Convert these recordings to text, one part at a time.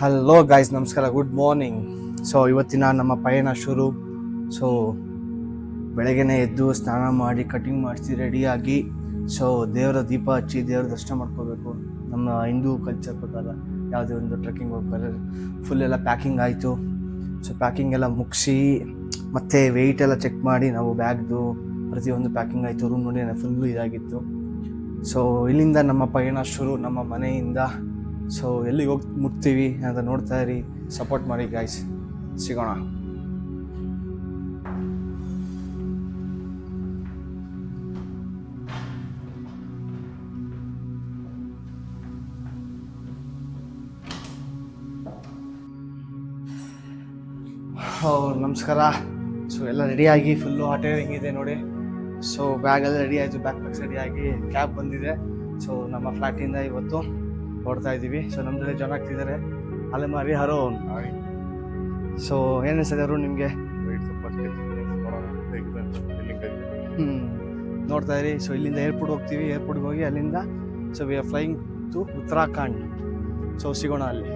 Hello guys, ನಮಸ್ಕಾರ, good morning. So ಇವತ್ತಿನ ನಮ್ಮ ಪಯಣ ಶುರು. ಸೊ ಬೆಳಗ್ಗೆನೇ ಎದ್ದು ಸ್ನಾನ ಮಾಡಿ ಕಟಿಂಗ್ ಮಾಡಿಸಿ ರೆಡಿಯಾಗಿ ಸೊ ದೇವರ ದೀಪ ಹಚ್ಚಿ ದೇವರ ದರ್ಶನ ಮಾಡ್ಕೋಬೇಕು. ನಮ್ಮ ಹಿಂದೂ ಕಲ್ಚರ್ ಪ್ರಕಾರ ಯಾವುದೇ ಒಂದು ಟ್ರೆಕ್ಕಿಂಗ್ ಹೋಗ್ಬೇಕಾದ್ರೆ ಫುಲ್ ಎಲ್ಲ ಪ್ಯಾಕಿಂಗ್ ಆಯಿತು. ಸೊ ಪ್ಯಾಕಿಂಗ್ ಎಲ್ಲ ಮುಗಿಸಿ ಮತ್ತು ವೆಯ್ಟ್ ಎಲ್ಲ ಚೆಕ್ ಮಾಡಿ ನಾವು ಬ್ಯಾಗ್ದು ಪ್ರತಿಯೊಂದು ಪ್ಯಾಕಿಂಗ್ ಆಯಿತು. ರೂಮ್ ನೋಡಿ ಫುಲ್ಲು ಇದಾಗಿತ್ತು. ಸೊ ಇಲ್ಲಿಂದ ನಮ್ಮ ಪಯಣ ಶುರು, ನಮ್ಮ ಮನೆಯಿಂದ. ಸೊ ಎಲ್ಲಿಗೆ ಹೋಗಿ ಮುಟ್ತೀವಿ ಅಂತ ನೋಡ್ತಾ ಇರಿ, ಸಪೋರ್ಟ್ ಮಾಡಿ ಗಾಯ್ಸ್. ಸಿಗೋಣ. ನಮಸ್ಕಾರ. ಸೊ ಎಲ್ಲ ರೆಡಿಯಾಗಿ ಫುಲ್ಲು ಹಾಟೇರಿಂಗ್ ಇದೆ ನೋಡಿ. ಸೊ ಬ್ಯಾಗೆಲ್ಲ ರೆಡಿ ಆಯಿತು, ಬ್ಯಾಕ್ ಪ್ಯಾಕ್ಸ್ ರೆಡಿಯಾಗಿ ಕ್ಯಾಬ್ ಬಂದಿದೆ. ಸೊ ನಮ್ಮ ಫ್ಲ್ಯಾಟಿಂದ ಇವತ್ತು ಹೊಡ್ತಾ ಇದ್ದೀವಿ. ಸೊ ನಮ್ಮ ಜೊತೆ ಜನ ಆಗ್ತಿದ್ದಾರೆ. ಅಲೆಮಾರಿ ಅರುಣ್. ಸೊ ಏನು ಅನಿಸ್ತದೆ ಅರುಣ್ ನಿಮಗೆ? ನೋಡ್ತಾ ಇರಿ. ಸೊ ಇಲ್ಲಿಂದ ಏರ್ಪೋರ್ಟ್ ಹೋಗ್ತೀವಿ. ಏರ್ಪೋರ್ಟ್ಗೆ ಹೋಗಿ ಅಲ್ಲಿಂದ so we are flying to Uttarakhand. So ಸಿಗೋಣ ಅಲ್ಲಿ.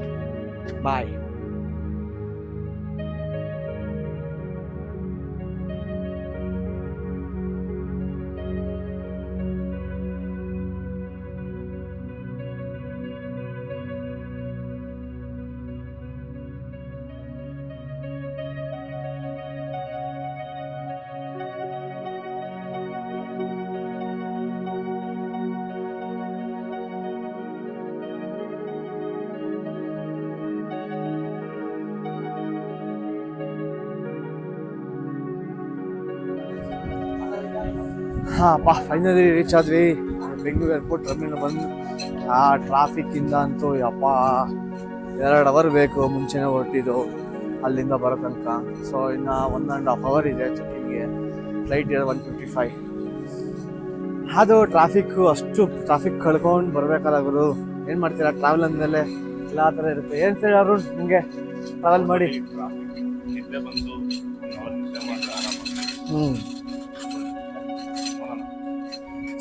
ಬಾಯ್. ಫೈನಲಿ ರೀಚ್ ಆದ್ವಿ ಬೆಂಗಳೂರು ಏರ್ಪೋರ್ಟ್ ಟರ್ಮಿನಲ್ ಬಂದು. ಆ ಟ್ರಾಫಿಕ್ಕಿಂದ ಅಂತೂ ಯಪ್ಪ 2 ಅವರ್ ಬೇಕು ಮುಂಚೆನೇ ಹೊರಟಿದ್ದು ಅಲ್ಲಿಂದ ಬರೋ ತನಕ. ಸೊ ಇನ್ನು 1.5 ಅವರ್ ಇದೆ ಚೆಕ್ಕಿಂಗ್ಗೆ. ಫ್ಲೈಟ್ ಇದೆ 1:55. ಅದು ಅಷ್ಟು ಟ್ರಾಫಿಕ್ ಕಳ್ಕೊಂಡು ಬರಬೇಕಲ್ಲ ಗುರು. ಏನು ಮಾಡ್ತೀರಾ ಟ್ರಾವೆಲ್ ಅಂದಮೇಲೆ ಎಲ್ಲ ಆ ಥರ ಇರುತ್ತೆ. ಏನು ಸರಿ ಅರುಣ್ ನಿಮಗೆ ಟ್ರಾವೆಲ್ ಮಾಡಿ?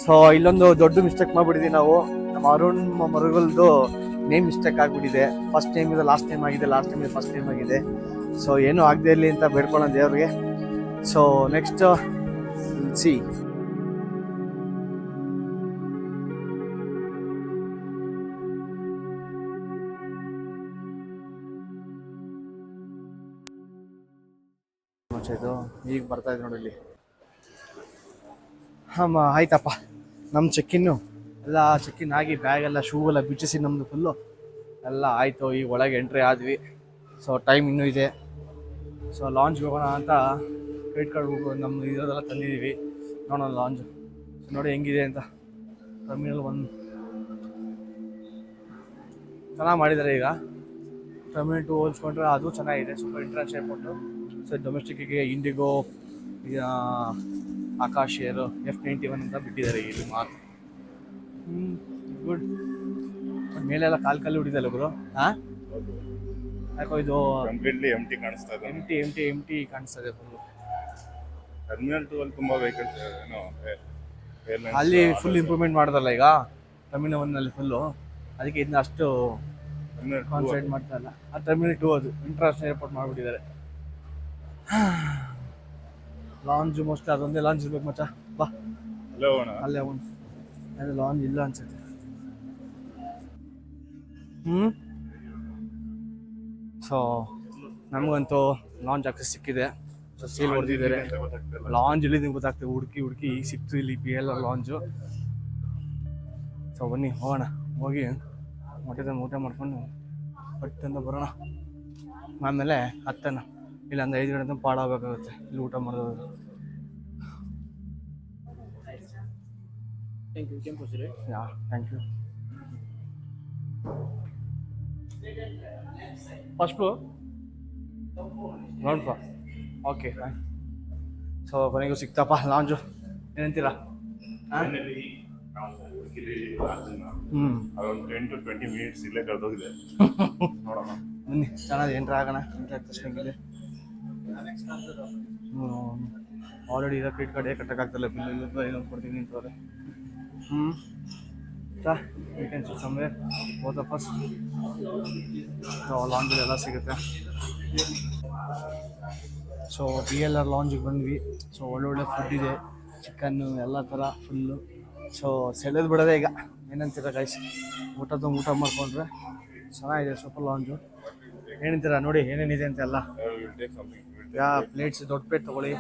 ಸೊ ಇಲ್ಲೊಂದು ದೊಡ್ಡ ಮಿಸ್ಟೇಕ್ ಮಾಡಿಬಿಟ್ಟಿದ್ದೀವಿ ನಾವು. ನಮ್ಮ ಅರುಣ್ ಮರುಗಲ್ದು ನೇಮ್ ಮಿಸ್ಟೇಕ್ ಆಗಿಬಿಟ್ಟಿದೆ. ಫಸ್ಟ್ ಟೈಮ್ ಇದೆ ಲಾಸ್ಟ್ ಟೈಮ್ ಆಗಿದೆ, ಲಾಸ್ಟ್ ಟೈಮ್ ಇದೆ ಫಸ್ಟ್ ಟೈಮ್ ಆಗಿದೆ. ಸೊ ಏನೂ ಆಗದೆ ಇರಲಿ ಅಂತ ಬೇಡ್ಕೊಳ್ಳೋಣ ದೇವ್ರಿಗೆ. ಸೊ ನೆಕ್ಸ್ಟ್ ಸಿ ಇದು ಈಗ ಬರ್ತಾ ಇದೆ ನೋಡಿ ಇಲ್ಲಿ. ಆಯ್ತಪ್ಪ, ನಮ್ಮ ಚೆಕ್ಕಿನ್ನು ಎಲ್ಲ ಚೆಕ್ಕಿನ್ ಆಗಿ ಬ್ಯಾಗೆಲ್ಲ ಶೂ ಎಲ್ಲ ಬಿಚ್ಚಿಸಿ ನಮ್ಮದು ಫುಲ್ಲು ಎಲ್ಲ ಆಯಿತು. ಈಗ ಒಳಗೆ ಎಂಟ್ರಿ ಆದ್ವಿ. ಸೊ ಟೈಮ್ ಇನ್ನೂ ಇದೆ. ಸೊ ಲಾಂಚ್ಗೆ ಹೋಗೋಣ ಅಂತ ಕ್ರೆಡಿಟ್ ಕಾರ್ಡ್ ನಮ್ಮ ಇದೆಲ್ಲ ತಂದಿದ್ದೀವಿ. ನೋಡೋಣ ಲಾಂಚ್ ನೋಡಿ ಹೆಂಗಿದೆ ಅಂತ. ಟರ್ಮಿನಲ್ 1 ಚೆನ್ನಾಗಿ ಮಾಡಿದ್ದಾರೆ. ಈಗ ಟರ್ಮಿನಲ್ 2 ಹೋಲಿಸ್ಕೊಂಡ್ರೆ ಅದು ಚೆನ್ನಾಗಿದೆ, ಸೂಪರ್ ಇಂಟರ್ನ್ಯಾಷನಲ್ ಏರ್ಪೋರ್ಟು. ಸೊ ಡೊಮೆಸ್ಟಿಕ್ಕಿಗೆ ಇಂಡಿಗೋ, ಆಕಾಶ್ ಏರ್, F91 ಅಂತ ಬಿಟ್ಟಿದ್ದಾರೆ ಇಲ್ಲಿ ಮಾರ್ಕ್. ಗುಡ್. ಮೇಲೆಲ್ಲ ಕಾಲು ಹೊಡಿದಲ್ಲ ಗುರು. ಯಾಕೋ ಇದು ಕಂಪ್ಲೀಟ್ಲಿ ಎಂಟಿ ಕಾಣಿಸ್ತಾ ಇದೆ. ಎಂಟಿ ಕಾಣಿಸ್ತಾ ಇದೆ ಫುಲ್ಲು. ಟರ್ಮಿನಲ್ 2 ಅಲ್ಲಿ ತುಂಬಾ ವೆಹಿಕಲ್ಸ್ ಅಲ್ಲಿ ಫುಲ್ ಇಂಪ್ರೂವ್ಮೆಂಟ್ ಮಾಡೋದಲ್ಲ ಈಗ ಟರ್ಮಿನಲ್ 1 ಅಲ್ಲಿ ಫುಲ್ಲು. ಅದಕ್ಕೆ ಇದನ್ನ ಅಷ್ಟು ಕಾನ್ಸಂಟ್ರೇಟ್ ಮಾಡ್ತಾ ಇಲ್ಲ. ಆ ಟರ್ಮಿನಲ್ 2 ಅದು ಇಂಟರ್ನ್ಯಾಷನಲ್ ಏರ್ಪೋರ್ಟ್ ಮಾಡಿಬಿಟ್ಟಿದ್ದಾರೆ. ಲಾಂಜ್ ಮೋಸ್ಟ್ ಅದೊಂದೇ ಲಾಂಜ್ ಇರ್ಬೇಕು ಮಚ್ಚ. ಬಾ ಅಲ್ಲೇ ಅದು ಲಾಂಜ್ ಇಲ್ಲ ಅನ್ಸುತ್ತೆ. ಸೊ ನಮಗಂತೂ ಲಾಂಜ್ ಆಕ್ಸೆಸ್ ಸಿಕ್ಕಿದೆ. ಸೊ ಸೀಲ್ ಹೊಡೆದಿದ್ದಾರೆ. ಲಾಂಜ್ ಇಲ್ಲಿ ಗೊತ್ತಾಗ್ತದೆ. ಹುಡುಕಿ ಈಗ ಸಿಕ್ತು ಇಲ್ಲಿ PLR ಲಾಂಜು. ಸೊ ಬನ್ನಿ ಹೋಗೋಣ. ಹೋಗಿ ಊಟ ಮಾಡ್ಕೊಂಡು ಪಟ್ಟಂತ ಬರೋಣ. ಆಮೇಲೆ ಹತ್ತನ ಇಲ್ಲಾಂದ್ರೆ 5 ಗಂಟೆ ಪಾಡಾಗಬೇಕಾಗುತ್ತೆ ಇಲ್ಲಿ ಊಟ ಮಾಡೋದು. Thank you. First floor ground floor. Okay. So ಕೊನೆಗೂ ಸಿಕ್ತಪ್ಪ ಲಾಂಜು. ಏನಂತೀರಾ? ಅರೌಂಡ್ 10 to 20 ಮಿನಿಟ್ಸ್ ಇಲ್ಲೇ ಕಳೆದೋಗಿದೆ. ನೋಡೋಣ ಬನ್ನಿ. ಚೆನ್ನಾಗಿ ಎಂಟ್ರ್ ಆಗೋಣ. ತಕ್ಷಣ ಆಲ್ರೆಡಿ ಇರೋ ಕ್ರೆಡಿಟ್ ಕಾರ್ಡೇ ಕಟ್ಟಕ್ಕಾಗ್ತಲ್ಲ. ಬಿಲ್ ಏನೋ ಕೊಡ್ತೀನಿ ಅಂತವ್ರೆ. You can see somewhere both of us. So lounge ಎಲ್ಲ ಸಿಗುತ್ತೆ. ಸೊ BLR ಲಾಂಜಿಗೆ ಬಂದ್ವಿ. ಸೊ ಒಳ್ಳೊಳ್ಳೆ ಫುಡ್ ಇದೆ, ಚಿಕನ್ನು ಎಲ್ಲ ಥರ ಫುಲ್ಲು. ಸೊ ಸೆಳೆದು ಬಿಡೋದೆ ಈಗ, ಏನಂತೀರ ಗೈಸ್? ಊಟ ಮಾಡಿಕೊಂಡ್ರೆ ಚೆನ್ನಾಗಿದೆ ಸ್ವಲ್ಪ ಲಾಂಜು. ಏನಂತೀರ ನೋಡಿ ಏನೇನಿದೆ ಅಂತೆಲ್ಲ. ಪ್ಲೇಟ್ಸ್ ದೊಡ್ಡ ಪ್ಲೇಟ್ ತೊಗೊಳ್ಳಿ,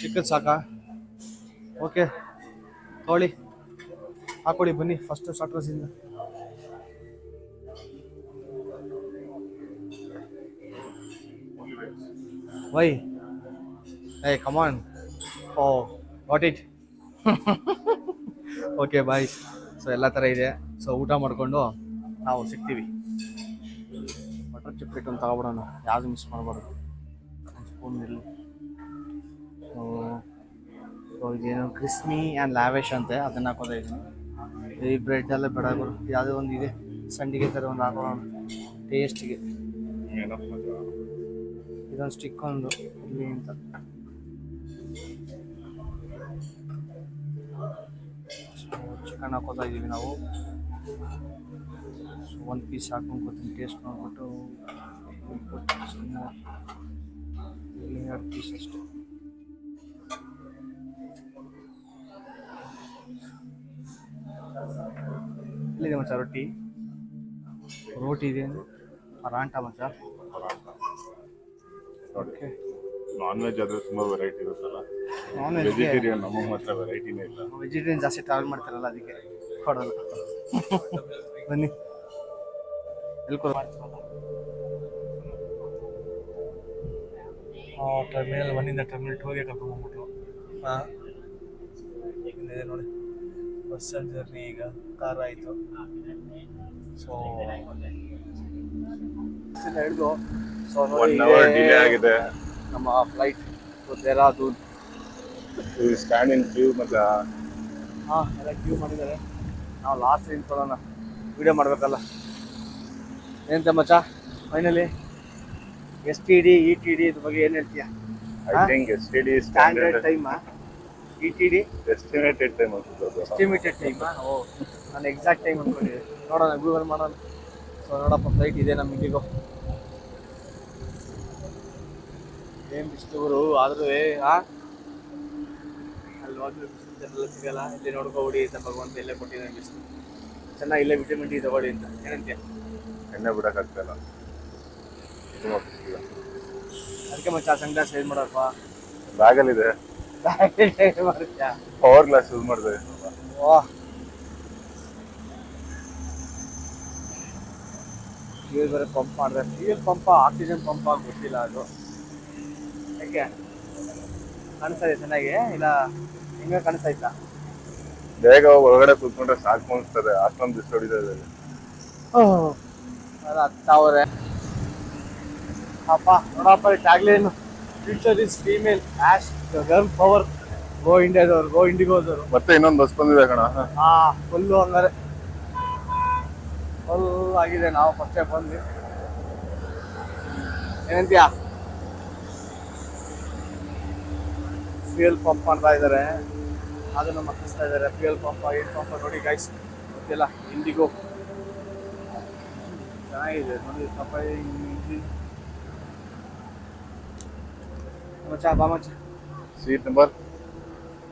ಚಿಕ್ಕದು ಸಾಕಾ? ಓಕೆ ತೊಗೊಳ್ಳಿ, ಹಾಕೊಳ್ಳಿ ಬನ್ನಿ ಫಸ್ಟು ಸ್ಟಾರ್ಟರ್ಸಿಂದ. ವೈ ಏ come on, oh what it. Okay boy. So ಎಲ್ಲ ಥರ ಇದೆ. ಸೊ ಊಟ ಮಾಡಿಕೊಂಡು ನಾವು ಸಿಗ್ತೀವಿ. ಬಟರ್ ಚಿಪ್ಲೆಟ್ ಅಂತ ತಗೊಬಿಡೋಣ, ಯಾವುದು ಮಿಸ್ ಮಾಡಬಾರ್ದು. ಒಂದು ಸ್ಪೂನ್ ಇರಲಿ. ಸೊ ಇದೇನು ಕ್ರಿಸ್ಮಿ ಆ್ಯಂಡ್ ಲ್ಯಾವಿಶ್ ಅಂತೆ, ಅದನ್ನು ಹಾಕೋತಾ ಇದ್ದೀನಿ. ಈ ಬ್ರೆಡ್ ಎಲ್ಲ ಬೇಡ ಗುರು, ಯಾವುದೋ ಒಂದು ಇದೆ ಸಂಡಿಗೆ ಥರ ಒಂದು ಹಾಕೋಣ ಟೇಸ್ಟಿಗೆ. ಇದೊಂದು ಸ್ಟಿಕ್ ಒಂದು ಇಲ್ಲಿ ಅಂತ. ಚಿಕನ್ ಹಾಕೋತಾ ಇದ್ದೀವಿ ನಾವು. ಸೊ ಒಂದು ಪೀಸ್ ಹಾಕೊಂಡು ಕೂತೀನಿ, ಟೇಸ್ಟ್ ನೋಡ್ಬಿಟ್ಟು ಇಲ್ಲಿ 2 ಪೀಸ್ ಅಷ್ಟೇ. ಇಲ್ಲಿದೆ ಮಚ್ಚ ರೋಟಿ ಇದೆ ಪರಾಂಠ ಮಚ್ಚ. ಓಕೆ, ನಾನ್ ವೆಜ್ ಆದ್ರೆ ತುಂಬಾ ವೆರೈಟಿ ಇರುತ್ತಲ್ಲ. ನಾನ್ ವೆಜ್ ವೆಜಿಟೇರಿಯನ್ ನಮಗೆ ಮಾತ್ರ ವೆರೈಟಿನೇ ಇಲ್ಲ. ವೆಜಿಟೇರಿಯನ್ ಜಾಸ್ತಿ ಟ್ರಾವೆಲ್ ಮಾಡ್ತಾರಲ್ಲ, ಅದಕ್ಕೆ ಕೊಡೋಲ್ಲ. ಬನ್ನಿ ಎಲ್ಕೊರ ಟರ್ಮಿನಲ್ 1 ಟರ್ಮಿನಲ್ 2ಗೆ ಕರ್ಕೊಂಡ್ಬಂದ್ಬಿಟ್ರು. ಹಾಂ, ಈಗ ನೋಡಿ ಬಸ್ ಜರ್ನಿ, ಈಗ ಕಾರ್ ಆಯಿತು. ಸೊ ಹಿಡಿದು ಸೊ 1 hour ಡಿಲೇ ಆಗಿದೆ ನಮ್ಮ flight Dehradun. Stand in queue ಮತ್ತೆ ಹಾಂ ಎಲ್ಲ ಕ್ಯೂ ಮಾಡಿದ್ದಾರೆ. ನಾವು ಲಾಸ್ಟ್ ನಿಂತ್ಕೊಳ್ಳೋಣ, ವೀಡಿಯೋ ಮಾಡಬೇಕಲ್ಲ. ಏನಂತ ಮಚ್ಚ ಫೈನಲಿ STD ETD ಇದ್ರ ಬಗ್ಗೆ ಏನು ಹೇಳ್ತೀಯ? ಐ ಥಿಂಕ್ STD ಸ್ಟ್ಯಾಂಡರ್ಡ್ ಟೈಮಾ, ETD ಎಸ್ಟಿಮೇಟೆಡ್ ಟೈಮ್ ಅನ್ಸುತ್ತೆ. ಎಸ್ಟಿಮೇಟೆಡ್ ಟೈಮಾ? ಓ, ನಾನು ಎಕ್ಸಾಕ್ಟ್ ಟೈಮ್ ಅಂದ್ಕೊಂಡಿದ್ದೆ. ನೋಡೋಣ, ಗೂಗಲ್ ಮಾಡೋಣ. ಸೊ ನೋಡಪ್ಪ, ಫ್ಲೈಟ್ ಇದೆ ನಮ್ಮ ಇಂಡಿಗೋ. ಏನು ಬಿಸಿಲುವರು ಆದ್ರೂ ಅಲ್ಲಿ ಹೋದ್ರೆ ಬಿಸಿಲು ಸಿಗಲ್ಲ. ಇಲ್ಲಿ ನೋಡ್ಕೊಬಿಡಿ ಅಂತ ಭಗವಂತ ಇಲ್ಲೇ ಕೊಟ್ಟಿದ್ದಾನೆ ಬಿಸಿಲು. ಚೆನ್ನಾಗಿ ಇಲ್ಲೇ ವಿಟಮಿನ್ D ತಗೊಳ್ಳಿ ಅಂತ. ಏನಂತೀಯ? ಎಣ್ಣೆ ಬಿಡೋಕ್ಕಾಗ್ತಾಯಿಲ್ಲ, ತುಂಬ ಬಿಸಿಲಿಲ್ಲ. ಅದಕ್ಕೆ ಮಚ್ಚ ಸಂಗ್ಲಾಸ್ ಸೇಲ್ ಮಾಡೋಪ್ಪ. ಬ್ಯಾಗಲ್ಲಿದೆ, ಪವರ್ ಗ್ಲಾಸ್ ಯೂಸ್ ಮಾಡಿದೆ. ವಾಹ್, ಫ್ಯೂಲ್ ಬೇರೆ ಪಂಪ್ ಮಾಡಿದೆ. ಫ್ಯೂಲ್ ಪಂಪ ಆಕ್ಸಿಜನ್ ಪಂಪ ಗೊತ್ತಿಲ್ಲ ಅದು. ಯಾಕೆ ಕಾಣಿಸ್ತಾ ಇದೆ ಚೆನ್ನಾಗಿ? ಇಲ್ಲ ಹಿಂಗೆ ಕಾಣಿಸ್ತಾಯ್ತಾ? ಬೇಗ ಒಳಗಡೆ ಕೂತ್ಕೊಂಡ್ರೆ ಸಾಕು ಅನಿಸ್ತದೆ, ಅಷ್ಟೊಂದು ಬಿಸಿಲು ಹೊಡಿತದೆ. ಅದು ಹತ್ತವ್ರೆ ಅಪ್ಪ. ನೋಡಪ್ಪ tagline, future is female hash girl power. Go ಇಂಡಿಯಾದವ್ರು, ಗೋ ಇಂಡಿಗೋದವರು. ಮತ್ತೆ ಇನ್ನೊಂದು ಬಸ್ ಬಂದಿದೆ ಕಣ. ಫುಲ್ಲು ಹಂಗಾರೆ ಫುಲ್ ಆಗಿದೆ. ನಾವು ಫಸ್ಟೇ ಬಂದ್ವಿ. ಏನಂತೀಯ? ಫ್ಯೂಯಲ್ ಪಂಪ್ ಮಾಡ್ತಾ ಇದ್ದಾರೆ, ಅದನ್ನು ಮಕ್ಕಿಸ್ತಾ ಇದ್ದಾರೆ. ಫ್ಯೂಯಲ್ ಪಂಪ ಏನು ಪಂಪ ನೋಡಿ ಗೈಸ್, ಗೊತ್ತಿಲ್ಲ. ಇಂಡಿಗೋ ಚೆನ್ನಾಗಿದೆ ನೋಡಿ. ಸಫಾಯಿ ಮಚ್ಚ, ಬಾ ಮಚ್ಚ. ಸೀಟ್ ನಂಬರ್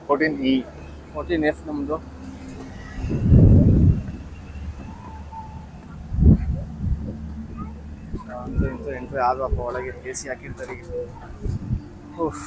14E 14F ನಮ್ಮದು. ಅಂತೂ ಎಂಟ್ರಿ ಆದ್ವಪ್ಪ. ಒಳಗೆ AC ಹಾಕಿರ್ತಾರೆ ಈಗ. ಓಹ್,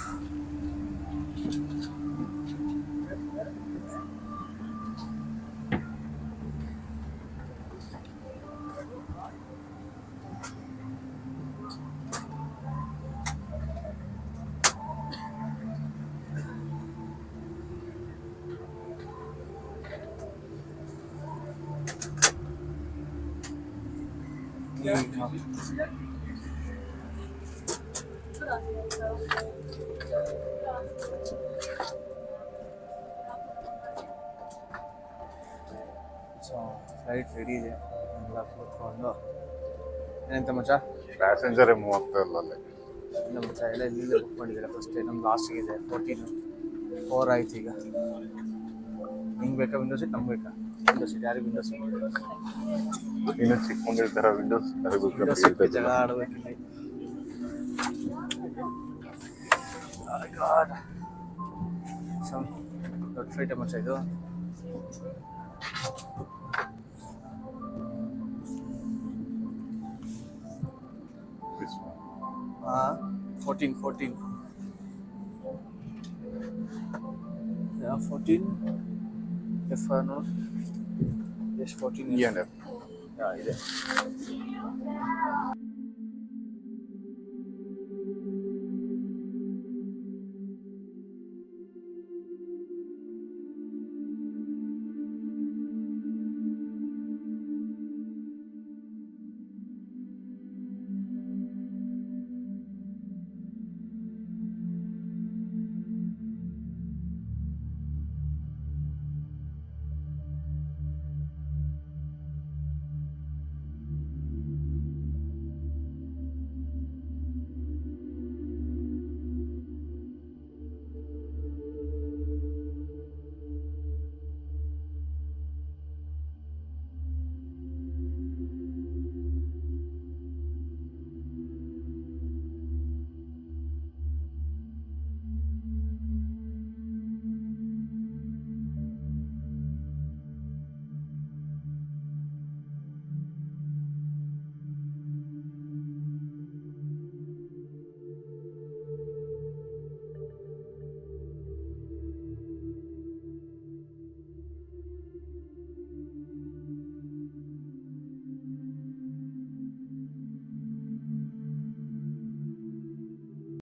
ಸೊ ಫ್ಲೈಟ್ ರೆಡಿ ಇದೆ, ಎಲ್ಲ ಕೂತ್ಕೊಂಡು. ಏನಂತ ಮಚ್ಚ? ಪ್ಯಾಸೆಂಜರೇ ಮೂವ್ ಆಗ್ತಾ ಇಲ್ಲ ಅಲ್ಲಿ. ಇಲ್ಲ ಮಚ್ಚ, ಎಲ್ಲ ಇಲ್ಲಿಂದ ಬುಕ್ ಮಾಡಿದ್ದಾರೆ ಫಸ್ಟೇ. ನಮ್ಮ ಲಾಸ್ಟಿಗಿದೆ 14 4 ಆಯ್ತು ಈಗ. ನಿಂಗೆ ಬೇಕಾ ವಿಂಡೋ ಸೀಟ್, ನಮ್ಗೆ ಬೇಕಾ ವಿಂಡೋ ಸೀಟ್? ಯಾರಿಗೆ ವಿಂಡೋ ಸೀಟ್? ಇನ್ನು ಚಿಕ್ಕ ಮಕ್ಕಳ ತರ ವಿಂಡೋಸ್ ವಿಂಡೋ ಸೀಟ್ ಜಗಳ ಆಡ್ಬೇಕಿಲ್ಲಿ. ದೊಡ್ಡ ಫ್ಲೈಟ್ ಮಚ್ಚ ಇದು. ಹಾಂ 14 ಎಫ್ ಎಷ್ಟು 14 E&F. ಇದೆ.